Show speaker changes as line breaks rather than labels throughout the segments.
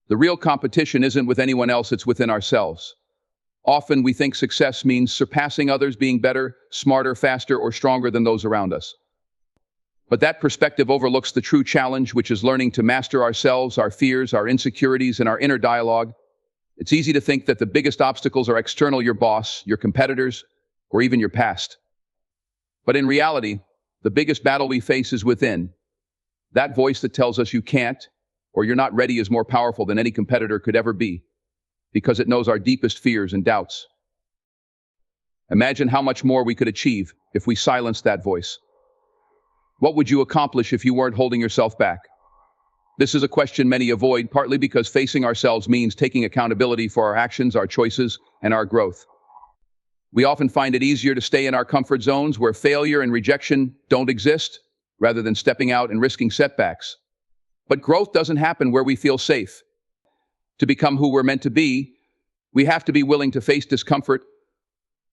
The real competition isn't with anyone else, it's within ourselves. Often we think success means surpassing others, being better, smarter, faster, or stronger than those around us. But that perspective overlooks the true challenge, which is learning to master ourselves, our fears, our insecurities, and our inner dialogue. It's easy to think that the biggest obstacles are external: your boss, your competitors, or even your past. But in reality, the biggest battle we face is within. That voice that tells us you can't or you're not ready is more powerful than any competitor could ever be, because it knows our deepest fears and doubts. Imagine how much more we could achieve if we silenced that voice. What would you accomplish if you weren't holding yourself back? This is a question many avoid, partly because facing ourselves means taking accountability for our actions, our choices, and our growth. We often find it easier to stay in our comfort zones where failure and rejection don't exist, rather than stepping out and risking setbacks. But growth doesn't happen where we feel safe. To become who we're meant to be, we have to be willing to face discomfort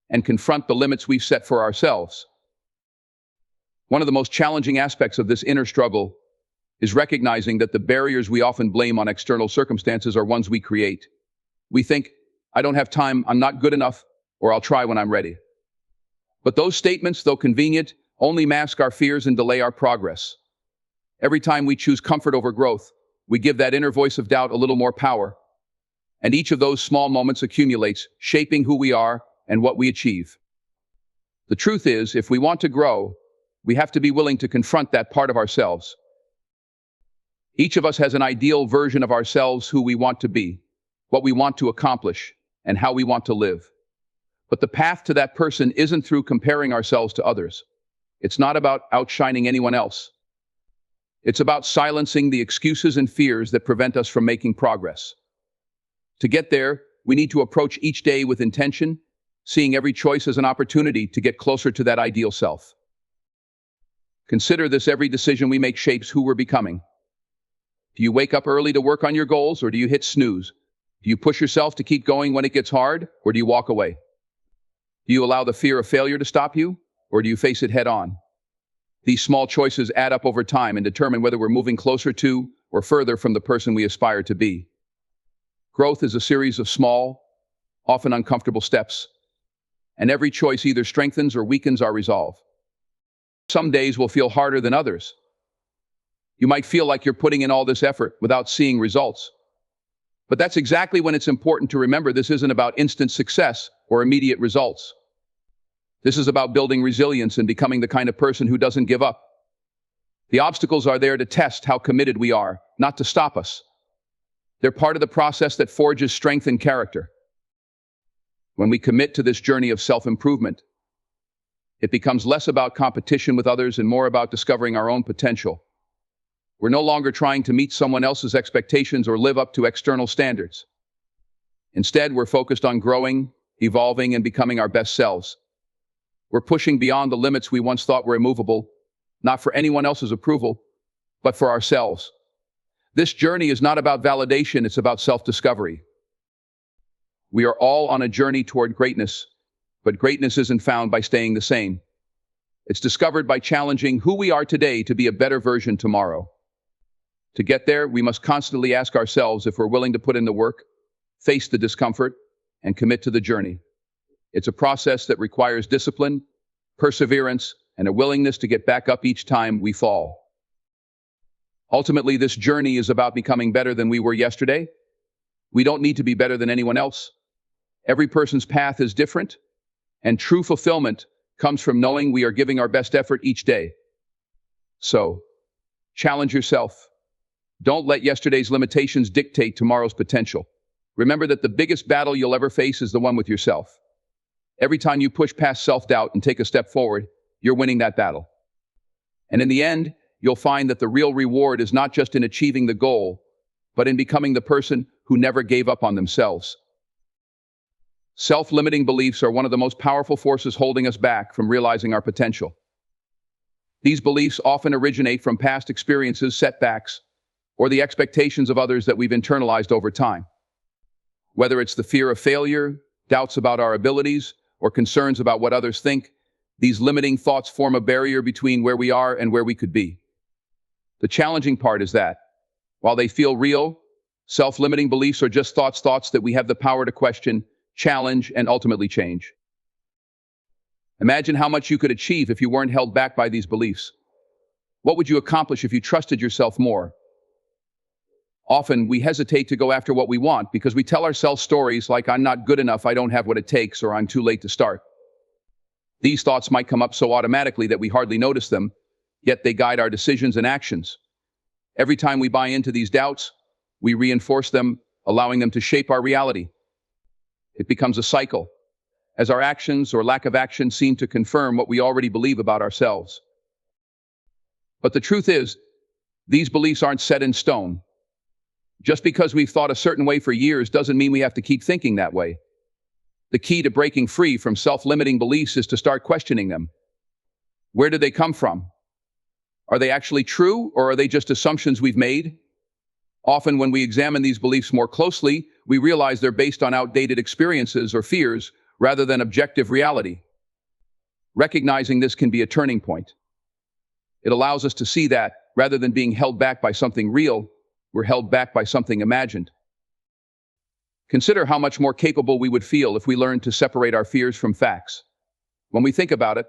and confront the limits we've set for ourselves. One of the most challenging aspects of this inner struggle is recognizing that the barriers we often blame on external circumstances are ones we create. We think, I don't have time, I'm not good enough, or I'll try when I'm ready. But those statements, though convenient, only mask our fears and delay our progress. Every time we choose comfort over growth, we give that inner voice of doubt a little more power. And each of those small moments accumulates, shaping who we are and what we achieve. The truth is, if we want to grow, we have to be willing to confront that part of ourselves. Each of us has an ideal version of ourselves, who we want to be, what we want to accomplish, and how we want to live. But the path to that person isn't through comparing ourselves to others. It's not about outshining anyone else. It's about silencing the excuses and fears that prevent us from making progress. To get there, we need to approach each day with intention, seeing every choice as an opportunity to get closer to that ideal self. Consider this: every decision we make shapes who we're becoming. Do you wake up early to work on your goals, or do you hit snooze? Do you push yourself to keep going when it gets hard, or do you walk away? Do you allow the fear of failure to stop you, or do you face it head on? These small choices add up over time and determine whether we're moving closer to or further from the person we aspire to be. Growth is a series of small, often uncomfortable steps, and every choice either strengthens or weakens our resolve. Some days will feel harder than others. You might feel like you're putting in all this effort without seeing results. But that's exactly when it's important to remember this isn't about instant success or immediate results. This is about building resilience and becoming the kind of person who doesn't give up. The obstacles are there to test how committed we are, not to stop us. They're part of the process that forges strength and character. When we commit to this journey of self-improvement, it becomes less about competition with others and more about discovering our own potential. We're no longer trying to meet someone else's expectations or live up to external standards. Instead, we're focused on growing, evolving, and becoming our best selves. We're pushing beyond the limits we once thought were immovable, not for anyone else's approval, but for ourselves. This journey is not about validation, it's about self-discovery. We are all on a journey toward greatness, but greatness isn't found by staying the same. It's discovered by challenging who we are today to be a better version tomorrow. To get there, we must constantly ask ourselves if we're willing to put in the work, face the discomfort, and commit to the journey. It's a process that requires discipline, perseverance, and a willingness to get back up each time we fall. Ultimately, this journey is about becoming better than we were yesterday. We don't need to be better than anyone else. Every person's path is different, and true fulfillment comes from knowing we are giving our best effort each day. So, challenge yourself. Don't let yesterday's limitations dictate tomorrow's potential. Remember that the biggest battle you'll ever face is the one with yourself. Every time you push past self-doubt and take a step forward, you're winning that battle. And in the end, you'll find that the real reward is not just in achieving the goal, but in becoming the person who never gave up on themselves. Self-limiting beliefs are one of the most powerful forces holding us back from realizing our potential. These beliefs often originate from past experiences, setbacks, or the expectations of others that we've internalized over time. Whether it's the fear of failure, doubts about our abilities, or concerns about what others think, these limiting thoughts form a barrier between where we are and where we could be. The challenging part is that, while they feel real, Self-limiting beliefs are just thoughts that we have the power to question, challenge, and ultimately change. Imagine how much you could achieve if you weren't held back by these beliefs. What would you accomplish if you trusted yourself more? Often, we hesitate to go after what we want because we tell ourselves stories like, "I'm not good enough, I don't have what it takes," or "I'm too late to start." These thoughts might come up so automatically that we hardly notice them, yet they guide our decisions and actions. Every time we buy into these doubts, we reinforce them, allowing them to shape our reality. It becomes a cycle, as our actions or lack of action seem to confirm what we already believe about ourselves. But the truth is, these beliefs aren't set in stone. Just because we've thought a certain way for years doesn't mean we have to keep thinking that way. The key to breaking free from self-limiting beliefs is to start questioning them. Where do they come from? Are they actually true, or are they just assumptions we've made? Often when we examine these beliefs more closely, we realize they're based on outdated experiences or fears rather than objective reality. Recognizing this can be a turning point. It allows us to see that, rather than being held back by something real, we're held back by something imagined. Consider how much more capable we would feel if we learned to separate our fears from facts. When we think about it,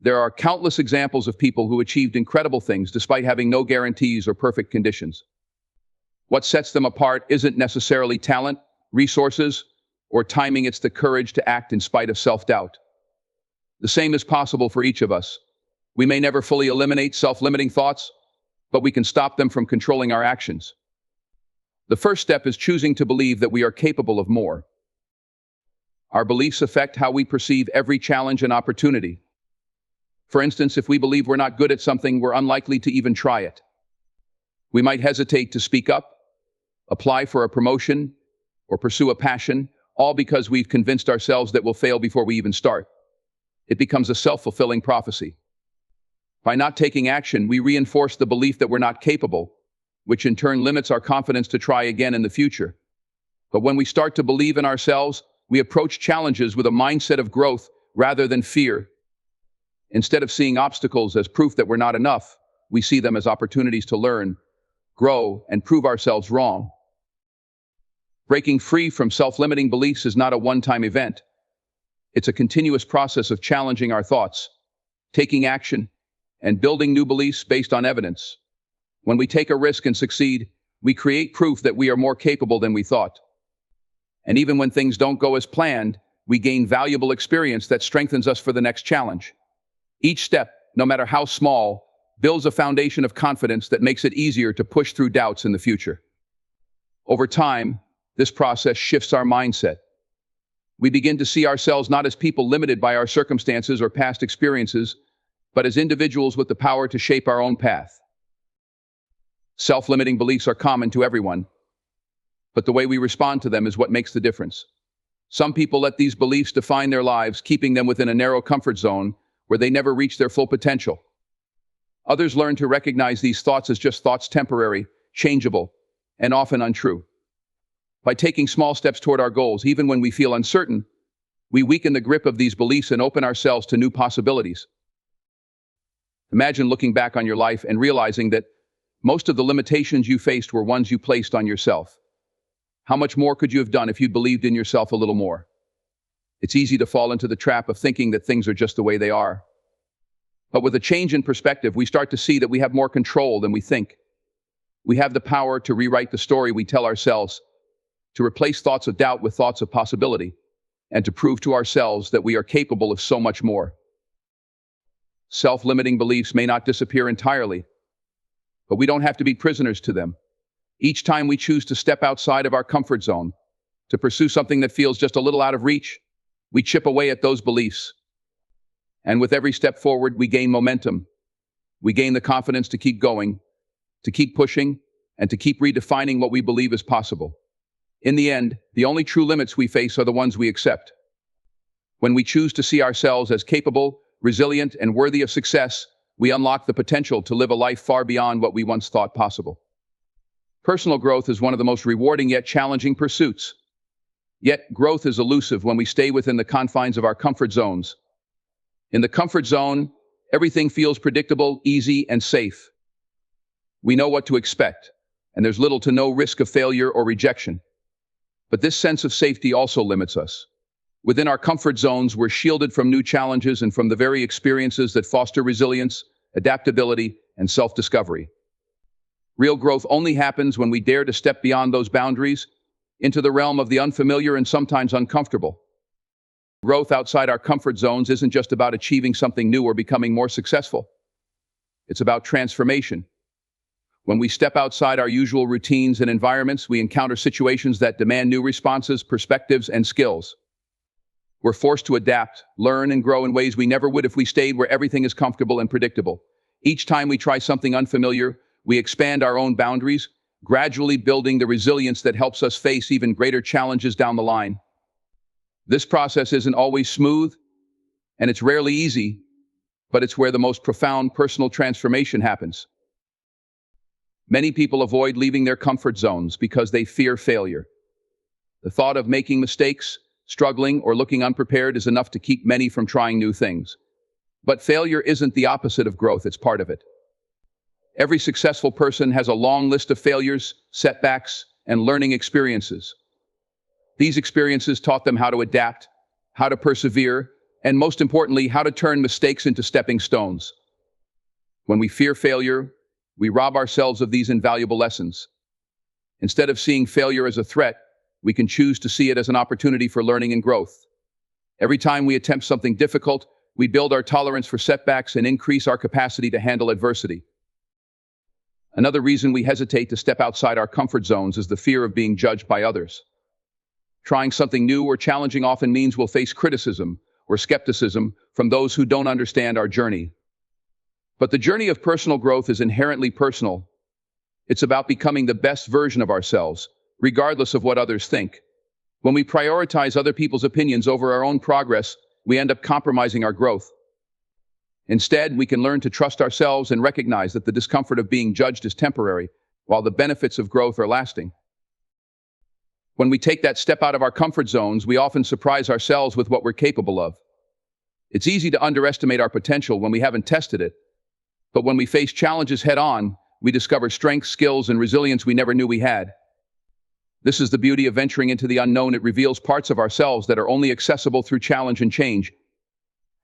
there are countless examples of people who achieved incredible things despite having no guarantees or perfect conditions. What sets them apart isn't necessarily talent, resources, or timing, it's the courage to act in spite of self-doubt. The same is possible for each of us. We may never fully eliminate self-limiting thoughts, but we can stop them from controlling our actions. The first step is choosing to believe that we are capable of more. Our beliefs affect how we perceive every challenge and opportunity. For instance, if we believe we're not good at something, we're unlikely to even try it. We might hesitate to speak up, apply for a promotion, or pursue a passion, all because we've convinced ourselves that we'll fail before we even start. It becomes a self-fulfilling prophecy. By not taking action, we reinforce the belief that we're not capable, which in turn limits our confidence to try again in the future. But when we start to believe in ourselves, we approach challenges with a mindset of growth rather than fear. Instead of seeing obstacles as proof that we're not enough, we see them as opportunities to learn, grow, and prove ourselves wrong. Breaking free from self-limiting beliefs is not a one-time event. It's a continuous process of challenging our thoughts, taking action, and building new beliefs based on evidence. When we take a risk and succeed, we create proof that we are more capable than we thought. And even when things don't go as planned, we gain valuable experience that strengthens us for the next challenge. Each step, no matter how small, builds a foundation of confidence that makes it easier to push through doubts in the future. Over time, this process shifts our mindset. We begin to see ourselves not as people limited by our circumstances or past experiences, but as individuals with the power to shape our own path. Self-limiting beliefs are common to everyone, but the way we respond to them is what makes the difference. Some people let these beliefs define their lives, keeping them within a narrow comfort zone where they never reach their full potential. Others learn to recognize these thoughts as just thoughts, temporary, changeable, and often untrue. By taking small steps toward our goals, even when we feel uncertain, we weaken the grip of these beliefs and open ourselves to new possibilities. Imagine looking back on your life and realizing that most of the limitations you faced were ones you placed on yourself. How much more could you have done if you'd believed in yourself a little more? It's easy to fall into the trap of thinking that things are just the way they are. But with a change in perspective, we start to see that we have more control than we think. We have the power to rewrite the story we tell ourselves, to replace thoughts of doubt with thoughts of possibility, and to prove to ourselves that we are capable of so much more. Self-limiting beliefs may not disappear entirely, but we don't have to be prisoners to them. Each time we choose to step outside of our comfort zone, to pursue something that feels just a little out of reach, we chip away at those beliefs. And with every step forward, we gain momentum. We gain the confidence to keep going, to keep pushing, and to keep redefining what we believe is possible. In the end, the only true limits we face are the ones we accept. When we choose to see ourselves as capable, resilient, and worthy of success, we unlock the potential to live a life far beyond what we once thought possible. Personal growth is one of the most rewarding yet challenging pursuits. Yet, growth is elusive when we stay within the confines of our comfort zones. In the comfort zone, everything feels predictable, easy, and safe. We know what to expect. and there's little to no risk of failure or rejection. But this sense of safety also limits us. Within our comfort zones, we're shielded from new challenges and from the very experiences that foster resilience, adaptability, and self-discovery. Real growth only happens when we dare to step beyond those boundaries into the realm of the unfamiliar and sometimes uncomfortable. Growth outside our comfort zones isn't just about achieving something new or becoming more successful. It's about transformation. When we step outside our usual routines and environments, we encounter situations that demand new responses, perspectives, and skills. We're forced to adapt, learn, and grow in ways we never would if we stayed where everything is comfortable and predictable. Each time we try something unfamiliar, we expand our own boundaries, gradually building the resilience that helps us face even greater challenges down the line. This process isn't always smooth, and it's rarely easy, but it's where the most profound personal transformation happens. Many people avoid leaving their comfort zones because they fear failure. The thought of making mistakes, struggling, or looking unprepared is enough to keep many from trying new things. But failure isn't the opposite of growth, it's part of it. Every successful person has a long list of failures, setbacks, and learning experiences. These experiences taught them how to adapt, how to persevere, and most importantly, how to turn mistakes into stepping stones. When we fear failure, we rob ourselves of these invaluable lessons. Instead of seeing failure as a threat, we can choose to see it as an opportunity for learning and growth. Every time we attempt something difficult, we build our tolerance for setbacks and increase our capacity to handle adversity. Another reason we hesitate to step outside our comfort zones is the fear of being judged by others. Trying something new or challenging often means we'll face criticism or skepticism from those who don't understand our journey. But the journey of personal growth is inherently personal. It's about becoming the best version of ourselves, regardless of what others think. When we prioritize other people's opinions over our own progress, we end up compromising our growth. Instead, we can learn to trust ourselves and recognize that the discomfort of being judged is temporary, while the benefits of growth are lasting. When we take that step out of our comfort zones, we often surprise ourselves with what we're capable of. It's easy to underestimate our potential when we haven't tested it, but when we face challenges head-on, we discover strengths, skills, and resilience we never knew we had. This is the beauty of venturing into the unknown. It reveals parts of ourselves that are only accessible through challenge and change.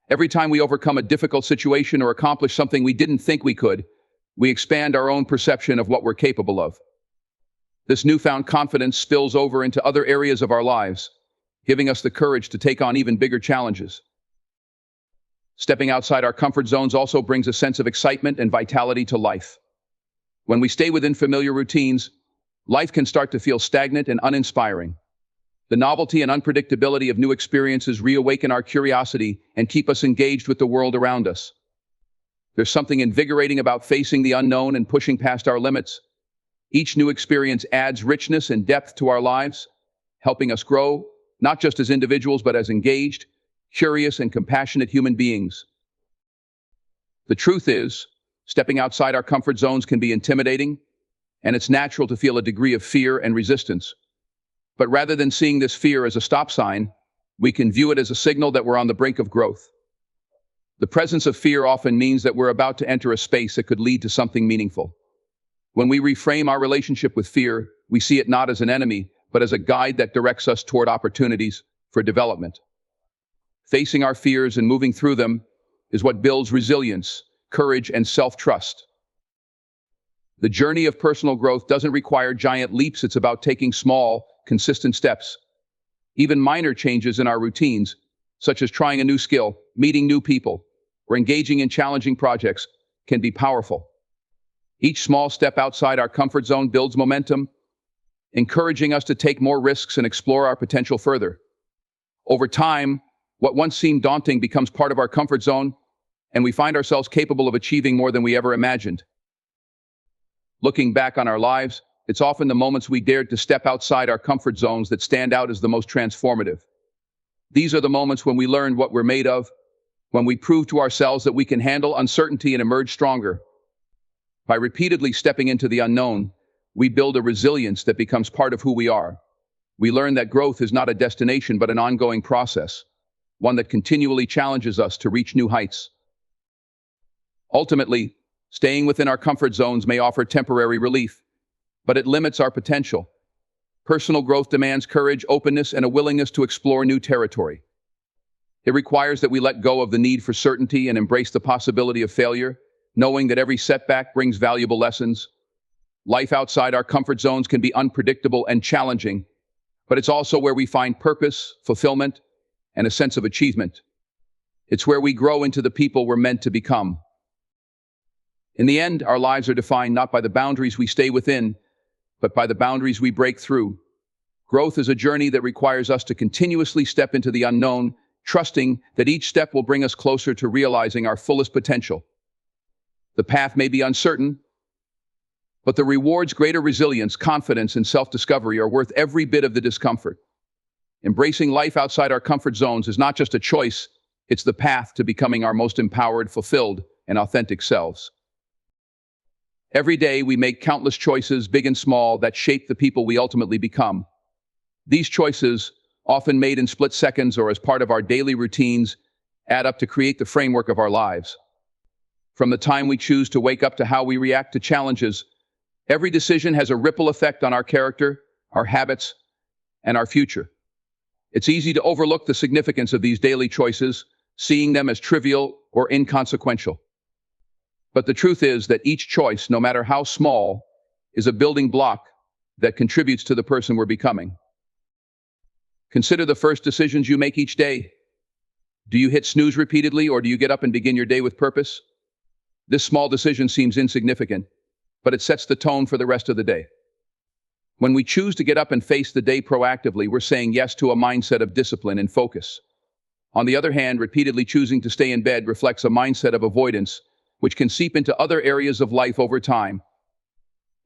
Every time we overcome a difficult situation or accomplish something we didn't think we could, we expand our own perception of what we're capable of. This newfound confidence spills over into other areas of our lives, giving us the courage to take on even bigger challenges. Stepping outside our comfort zones also brings a sense of excitement and vitality to life. When we stay within familiar routines, life can start to feel stagnant and uninspiring. The novelty and unpredictability of new experiences reawaken our curiosity and keep us engaged with the world around us. There's something invigorating about facing the unknown and pushing past our limits. Each new experience adds richness and depth to our lives, helping us grow, not just as individuals, but as engaged, curious, and compassionate human beings. The truth is, stepping outside our comfort zones can be intimidating, and it's natural to feel a degree of fear and resistance. But rather than seeing this fear as a stop sign, we can view it as a signal that we're on the brink of growth. The presence of fear often means that we're about to enter a space that could lead to something meaningful. When we reframe our relationship with fear, we see it not as an enemy, but as a guide that directs us toward opportunities for development. Facing our fears and moving through them is what builds resilience, courage, and self-trust. The journey of personal growth doesn't require giant leaps. It's about taking small, consistent steps. Even minor changes in our routines, such as trying a new skill, meeting new people, or engaging in challenging projects, can be powerful. Each small step outside our comfort zone builds momentum, encouraging us to take more risks and explore our potential further. Over time, what once seemed daunting becomes part of our comfort zone, and we find ourselves capable of achieving more than we ever imagined. Looking back on our lives, it's often the moments we dared to step outside our comfort zones that stand out as the most transformative. These are the moments when we learn what we're made of, when we prove to ourselves that we can handle uncertainty and emerge stronger. By repeatedly stepping into the unknown, we build a resilience that becomes part of who we are. We learn that growth is not a destination but an ongoing process, one that continually challenges us to reach new heights. Ultimately, staying within our comfort zones may offer temporary relief, but it limits our potential. Personal growth demands courage, openness, and a willingness to explore new territory. It requires that we let go of the need for certainty and embrace the possibility of failure, knowing that every setback brings valuable lessons. Life outside our comfort zones can be unpredictable and challenging, but it's also where we find purpose, fulfillment, and a sense of achievement. It's where we grow into the people we're meant to become. In the end, our lives are defined not by the boundaries we stay within, but by the boundaries we break through. Growth is a journey that requires us to continuously step into the unknown, trusting that each step will bring us closer to realizing our fullest potential. The path may be uncertain, but the rewards, greater resilience, confidence, and self-discovery are worth every bit of the discomfort. Embracing life outside our comfort zones is not just a choice, it's the path to becoming our most empowered, fulfilled, and authentic selves. Every day we make countless choices, big and small, that shape the people we ultimately become. These choices, often made in split seconds or as part of our daily routines, add up to create the framework of our lives. From the time we choose to wake up to how we react to challenges, every decision has a ripple effect on our character, our habits, and our future. It's easy to overlook the significance of these daily choices, seeing them as trivial or inconsequential. But the truth is that each choice, no matter how small, is a building block that contributes to the person we're becoming. Consider the first decisions you make each day. Do you hit snooze repeatedly, or do you get up and begin your day with purpose? This small decision seems insignificant, but it sets the tone for the rest of the day. When we choose to get up and face the day proactively, we're saying yes to a mindset of discipline and focus. On the other hand, repeatedly choosing to stay in bed reflects a mindset of avoidance, which can seep into other areas of life over time.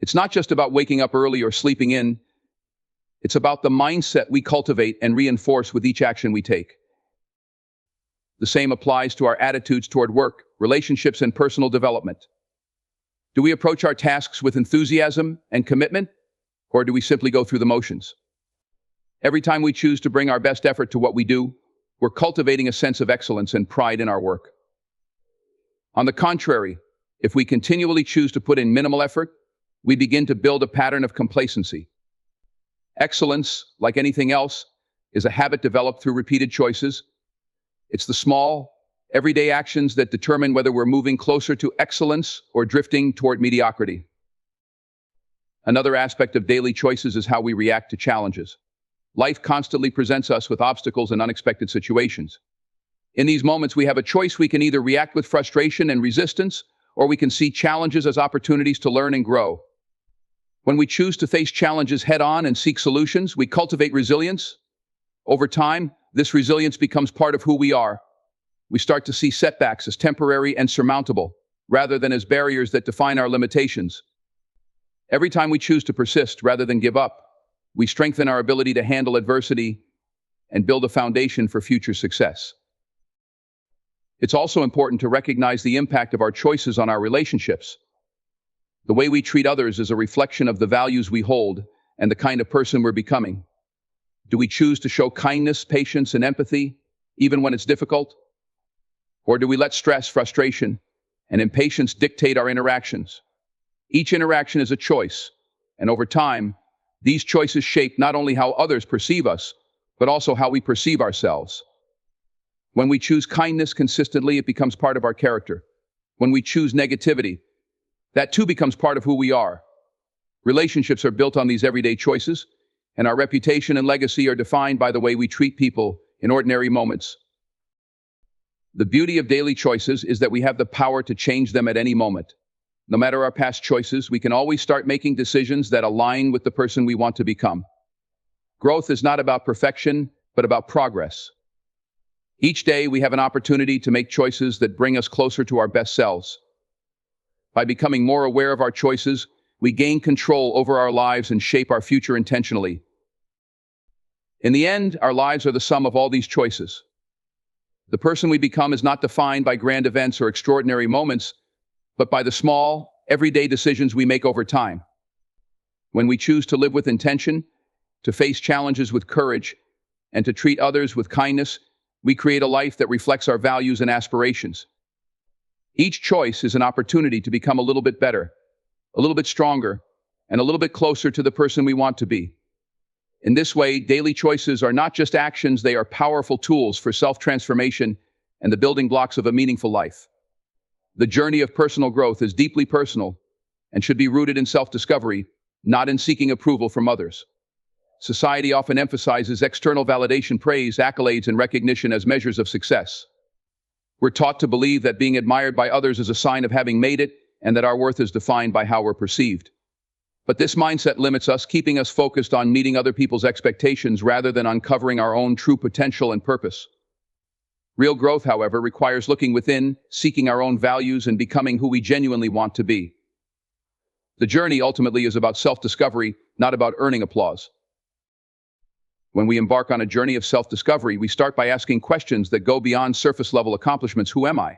It's not just about waking up early or sleeping in. It's about the mindset we cultivate and reinforce with each action we take. The same applies to our attitudes toward work, relationships, and personal development. Do we approach our tasks with enthusiasm and commitment, or do we simply go through the motions? Every time we choose to bring our best effort to what we do, we're cultivating a sense of excellence and pride in our work. On the contrary, if we continually choose to put in minimal effort, we begin to build a pattern of complacency. Excellence, like anything else, is a habit developed through repeated choices. It's the small, everyday actions that determine whether we're moving closer to excellence or drifting toward mediocrity. Another aspect of daily choices is how we react to challenges. Life constantly presents us with obstacles and unexpected situations. In these moments, we have a choice. We can either react with frustration and resistance, or we can see challenges as opportunities to learn and grow. When we choose to face challenges head-on and seek solutions, we cultivate resilience. Over time, this resilience becomes part of who we are. We start to see setbacks as temporary and surmountable, rather than as barriers that define our limitations. Every time we choose to persist rather than give up, we strengthen our ability to handle adversity and build a foundation for future success. It's also important to recognize the impact of our choices on our relationships. The way we treat others is a reflection of the values we hold and the kind of person we're becoming. Do we choose to show kindness, patience, and empathy, even when it's difficult? Or do we let stress, frustration, and impatience dictate our interactions? Each interaction is a choice, and over time, these choices shape not only how others perceive us, but also how we perceive ourselves. When we choose kindness consistently, it becomes part of our character. When we choose negativity, that too becomes part of who we are. Relationships are built on these everyday choices, and our reputation and legacy are defined by the way we treat people in ordinary moments. The beauty of daily choices is that we have the power to change them at any moment. No matter our past choices, we can always start making decisions that align with the person we want to become. Growth is not about perfection, but about progress. Each day, we have an opportunity to make choices that bring us closer to our best selves. By becoming more aware of our choices, we gain control over our lives and shape our future intentionally. In the end, our lives are the sum of all these choices. The person we become is not defined by grand events or extraordinary moments, but by the small, everyday decisions we make over time. When we choose to live with intention, to face challenges with courage, and to treat others with kindness, we create a life that reflects our values and aspirations. Each choice is an opportunity to become a little bit better, a little bit stronger, and a little bit closer to the person we want to be. In this way, daily choices are not just actions, they are powerful tools for self-transformation and the building blocks of a meaningful life. The journey of personal growth is deeply personal and should be rooted in self-discovery, not in seeking approval from others. Society often emphasizes external validation, praise, accolades, and recognition as measures of success. We're taught to believe that being admired by others is a sign of having made it, and that our worth is defined by how we're perceived. But this mindset limits us, keeping us focused on meeting other people's expectations rather than uncovering our own true potential and purpose. Real growth, however, requires looking within, seeking our own values, and becoming who we genuinely want to be. The journey ultimately is about self-discovery, not about earning applause. When we embark on a journey of self-discovery, we start by asking questions that go beyond surface-level accomplishments. Who am I?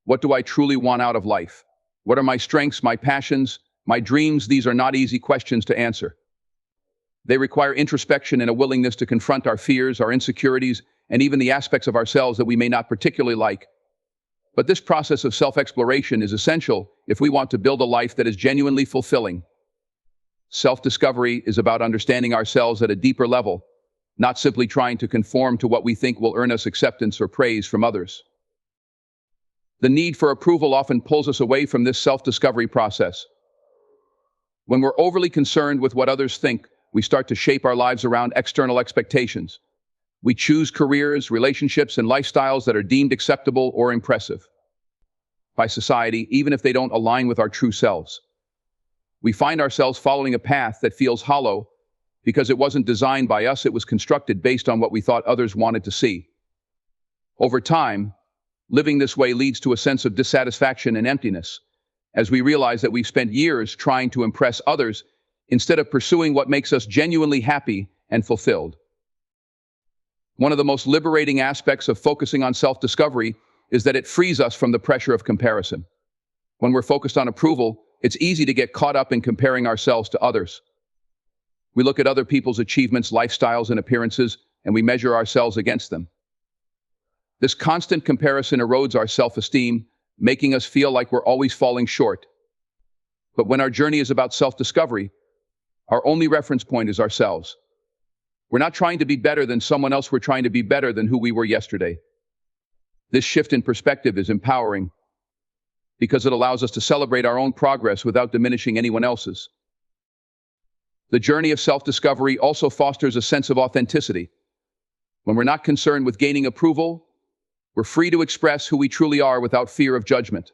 What do I truly want out of life? What are my strengths, my passions, my dreams? These are not easy questions to answer. They require introspection and a willingness to confront our fears, our insecurities, and even the aspects of ourselves that we may not particularly like. But this process of self-exploration is essential if we want to build a life that is genuinely fulfilling. Self-discovery is about understanding ourselves at a deeper level, not simply trying to conform to what we think will earn us acceptance or praise from others. The need for approval often pulls us away from this self-discovery process. When we're overly concerned with what others think, we start to shape our lives around external expectations. We choose careers, relationships, and lifestyles that are deemed acceptable or impressive by society, even if they don't align with our true selves. We find ourselves following a path that feels hollow because it wasn't designed by us, it was constructed based on what we thought others wanted to see. Over time, living this way leads to a sense of dissatisfaction and emptiness, as we realize that we've spent years trying to impress others instead of pursuing what makes us genuinely happy and fulfilled. One of the most liberating aspects of focusing on self-discovery is that it frees us from the pressure of comparison. When we're focused on approval, it's easy to get caught up in comparing ourselves to others. We look at other people's achievements, lifestyles, and appearances, and we measure ourselves against them. This constant comparison erodes our self-esteem, making us feel like we're always falling short. But when our journey is about self-discovery, our only reference point is ourselves. We're not trying to be better than someone else, we're trying to be better than who we were yesterday. This shift in perspective is empowering because it allows us to celebrate our own progress without diminishing anyone else's. The journey of self-discovery also fosters a sense of authenticity. When we're not concerned with gaining approval, we're free to express who we truly are without fear of judgment.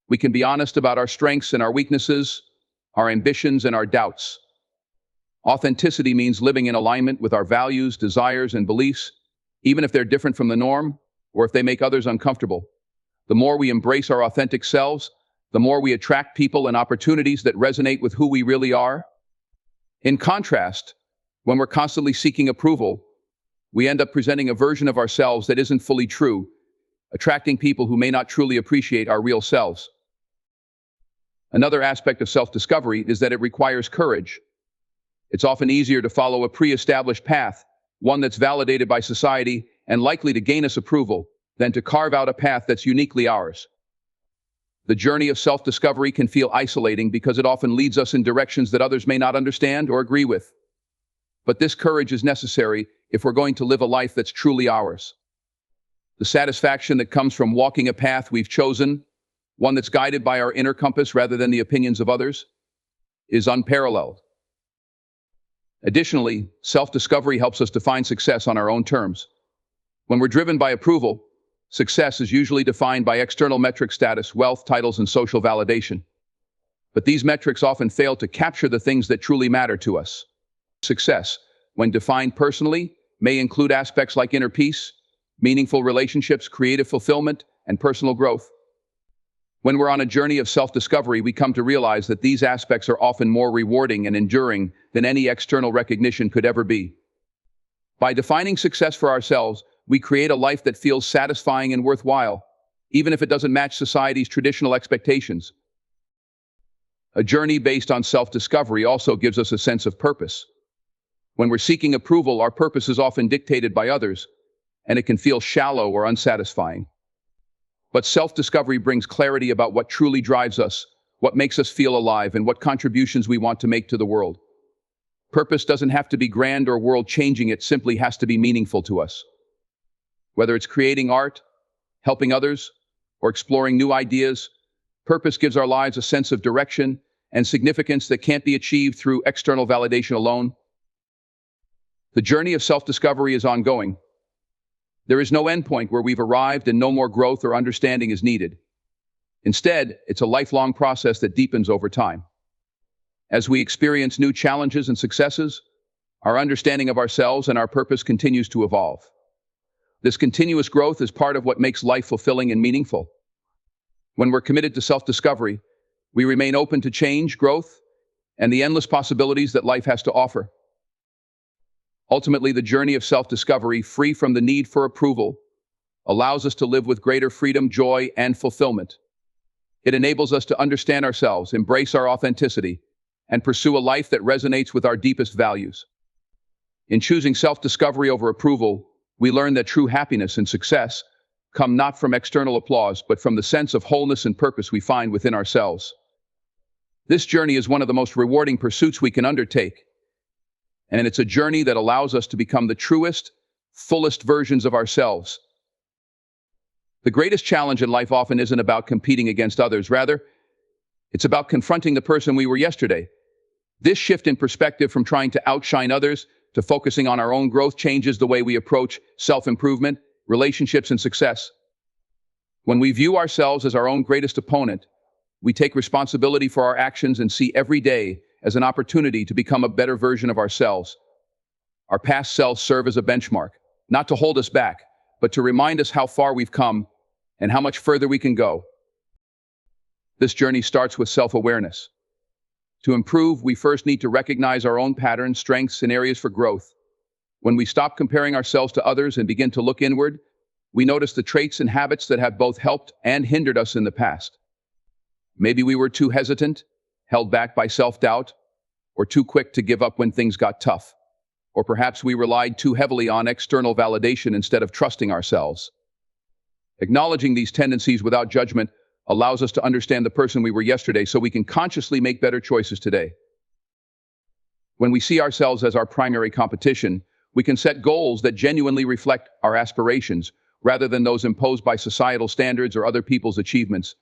We can be honest about our strengths and our weaknesses, our ambitions and our doubts. Authenticity means living in alignment with our values, desires, and beliefs, even if they're different from the norm or if they make others uncomfortable. The more we embrace our authentic selves, the more we attract people and opportunities that resonate with who we really are. In contrast, when we're constantly seeking approval, we end up presenting a version of ourselves that isn't fully true, attracting people who may not truly appreciate our real selves. Another aspect of self-discovery is that it requires courage. It's often easier to follow a pre-established path, one that's validated by society and likely to gain us approval, than to carve out a path that's uniquely ours. The journey of self-discovery can feel isolating because it often leads us in directions that others may not understand or agree with. But this courage is necessary if we're going to live a life that's truly ours. The satisfaction that comes from walking a path we've chosen, one that's guided by our inner compass rather than the opinions of others, is unparalleled. Additionally, self-discovery helps us define success on our own terms. When we're driven by approval, success is usually defined by external metrics: status, wealth, titles, and social validation. But these metrics often fail to capture the things that truly matter to us. Success, when defined personally, may include aspects like inner peace, meaningful relationships, creative fulfillment, and personal growth. When we're on a journey of self-discovery, we come to realize that these aspects are often more rewarding and enduring than any external recognition could ever be. By defining success for ourselves, we create a life that feels satisfying and worthwhile, even if it doesn't match society's traditional expectations. A journey based on self-discovery also gives us a sense of purpose. When we're seeking approval, our purpose is often dictated by others, and it can feel shallow or unsatisfying. But self-discovery brings clarity about what truly drives us, what makes us feel alive, and what contributions we want to make to the world. Purpose doesn't have to be grand or world-changing, it simply has to be meaningful to us. Whether it's creating art, helping others, or exploring new ideas, purpose gives our lives a sense of direction and significance that can't be achieved through external validation alone. The journey of self-discovery is ongoing. There is no endpoint where we've arrived and no more growth or understanding is needed. Instead, it's a lifelong process that deepens over time. As we experience new challenges and successes, our understanding of ourselves and our purpose continues to evolve. This continuous growth is part of what makes life fulfilling and meaningful. When we're committed to self-discovery, we remain open to change, growth, and the endless possibilities that life has to offer. Ultimately, the journey of self-discovery, free from the need for approval, allows us to live with greater freedom, joy, and fulfillment. It enables us to understand ourselves, embrace our authenticity, and pursue a life that resonates with our deepest values. In choosing self-discovery over approval, we learn that true happiness and success come not from external applause, but from the sense of wholeness and purpose we find within ourselves. This journey is one of the most rewarding pursuits we can undertake, and it's a journey that allows us to become the truest, fullest versions of ourselves. The greatest challenge in life often isn't about competing against others. Rather, it's about confronting the person we were yesterday. This shift in perspective from trying to outshine others to focusing on our own growth changes the way we approach self-improvement, relationships, and success. When we view ourselves as our own greatest opponent, we take responsibility for our actions and see every day as an opportunity to become a better version of ourselves. Our past selves serve as a benchmark, not to hold us back, but to remind us how far we've come and how much further we can go. This journey starts with self-awareness. To improve, we first need to recognize our own patterns, strengths, and areas for growth. When we stop comparing ourselves to others and begin to look inward, we notice the traits and habits that have both helped and hindered us in the past. Maybe we were too hesitant, held back by self-doubt, or too quick to give up when things got tough. Or perhaps we relied too heavily on external validation instead of trusting ourselves. Acknowledging these tendencies without judgment allows us to understand the person we were yesterday so we can consciously make better choices today. When we see ourselves as our primary competition, we can set goals that genuinely reflect our aspirations, rather than those imposed by societal standards or other people's achievements.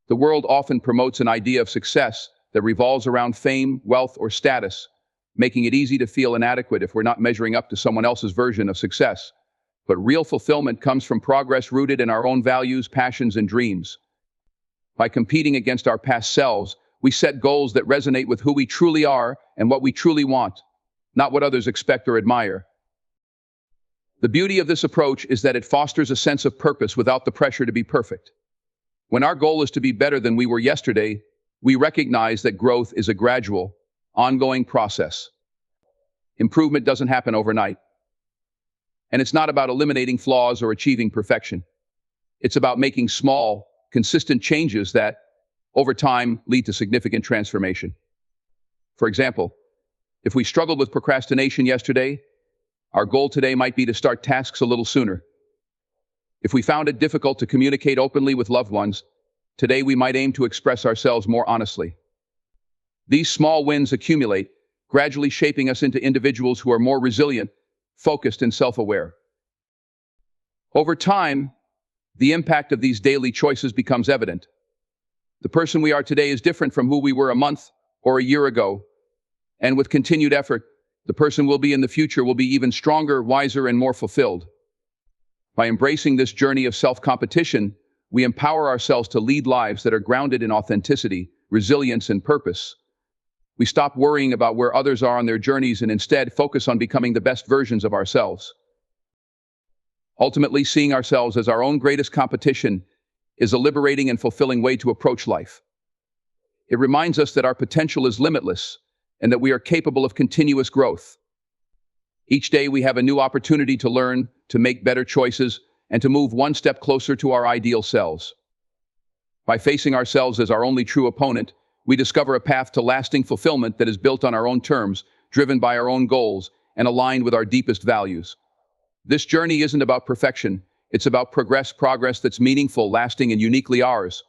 The world often promotes an idea of success that revolves around fame, wealth, or status, making it easy to feel inadequate if we're not measuring up to someone else's version of success. But real fulfillment comes from progress rooted in our own values, passions, and dreams. By competing against our past selves, we set goals that resonate with who we truly are and what we truly want, not what others expect or admire. The beauty of this approach is that it fosters a sense of purpose without the pressure to be perfect. When our goal is to be better than we were yesterday, we recognize that growth is a gradual, ongoing process. Improvement doesn't happen overnight. And it's not about eliminating flaws or achieving perfection. It's about making small, consistent changes that, over time, lead to significant transformation. For example, if we struggled with procrastination yesterday, our goal today might be to start tasks a little sooner. If we found it difficult to communicate openly with loved ones, today we might aim to express ourselves more honestly. These small wins accumulate, gradually shaping us into individuals who are more resilient, focused, and self-aware. Over time, the impact of these daily choices becomes evident. The person we are today is different from who we were a month or a year ago, and with continued effort, the person we'll be in the future will be even stronger, wiser, and more fulfilled. By embracing this journey of self-competition, we empower ourselves to lead lives that are grounded in authenticity, resilience, and purpose. We stop worrying about where others are on their journeys and instead focus on becoming the best versions of ourselves. Ultimately, seeing ourselves as our own greatest competition is a liberating and fulfilling way to approach life. It reminds us that our potential is limitless and that we are capable of continuous growth. Each day we have a new opportunity to learn, to make better choices, and to move one step closer to our ideal selves. By facing ourselves as our only true opponent, we discover a path to lasting fulfillment that is built on our own terms, driven by our own goals, and aligned with our deepest values. This journey isn't about perfection, it's about progress that's meaningful, lasting, and uniquely ours.